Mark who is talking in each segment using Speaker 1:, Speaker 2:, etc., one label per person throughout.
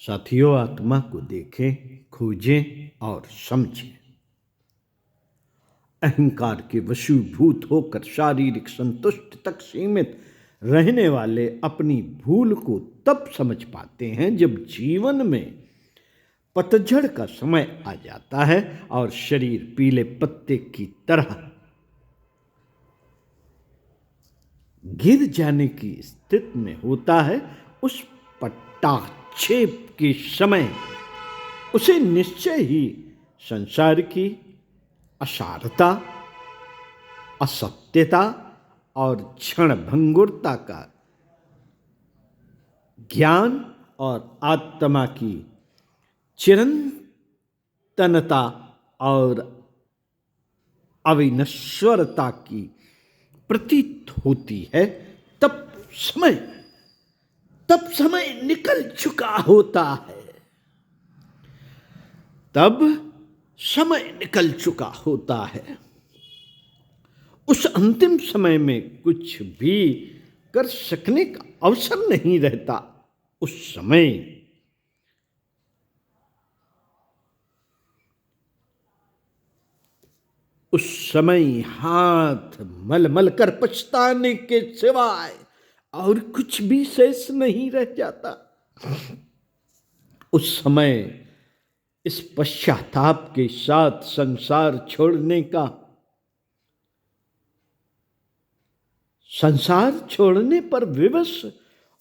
Speaker 1: साथियों, आत्मा को देखें, खोजें और समझें। अहंकार के वशीभूत होकर शारीरिक संतुष्टि तक सीमित रहने वाले अपनी भूल को तब समझ पाते हैं जब जीवन में पतझड़ का समय आ जाता है और शरीर पीले पत्ते की तरह गिर जाने की स्थिति में होता है। उस पटाक्षेप के समय उसे निश्चय ही संसार की असारता, असत्यता और क्षणभंगुरता का ज्ञान और आत्मा की चिरंतनता और अविनश्वरता की प्रतीत होती है। तब समय निकल चुका होता है। तब समय निकल चुका होता है। उस अंतिम समय में कुछ भी कर सकने का अवसर नहीं रहता। उस समय हाथ मल मल कर पछताने के सिवाय और कुछ भी शेष नहीं रह जाता। उस समय इस पश्चाताप के साथ संसार छोड़ने पर विवश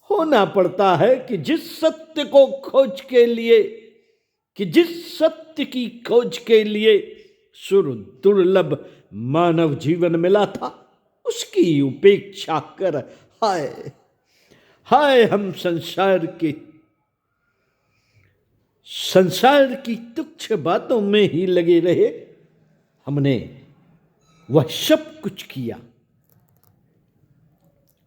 Speaker 1: होना पड़ता है कि जिस सत्य की खोज के लिए सुर दुर्लभ मानव जीवन मिला था, उसकी उपेक्षा कर हाय हम संसार की तुच्छ बातों में ही लगे रहे। हमने वह सब कुछ किया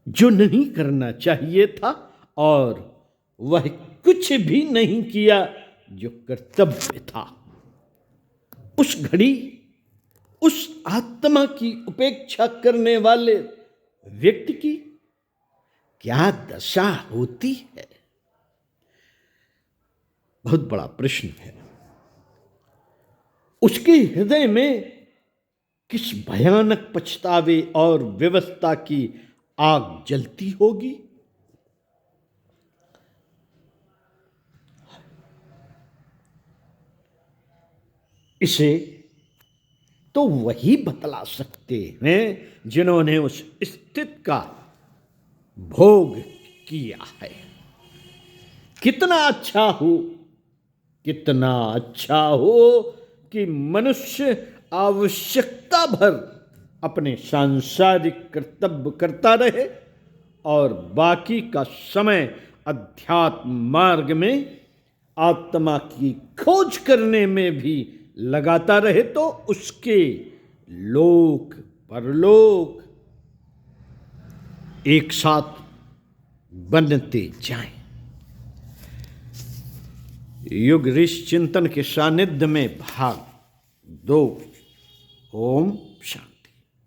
Speaker 1: जो नहीं करना चाहिए था और वह कुछ भी नहीं किया जो कर्तव्य था। उस घड़ी उस आत्मा की उपेक्षा करने वाले व्यक्ति की क्या दशा होती है? बहुत बड़ा प्रश्न है। उसके हृदय में किस भयानक पछतावे और विवशता की आग जलती होगी। इसे तो वही बतला सकते हैं जिन्होंने उस स्थिति का भोग किया है। कितना अच्छा हो कि मनुष्य आवश्यकता भर अपने सांसारिक कर्तव्य करता रहे और बाकी का समय अध्यात्म मार्ग में आत्मा की खोज करने में भी लगाता रहे, तो उसके लोक परलोक एक साथ बनते जाएं। युग ऋषि चिंतन के सानिध्य में भाग 2। ओम शांति।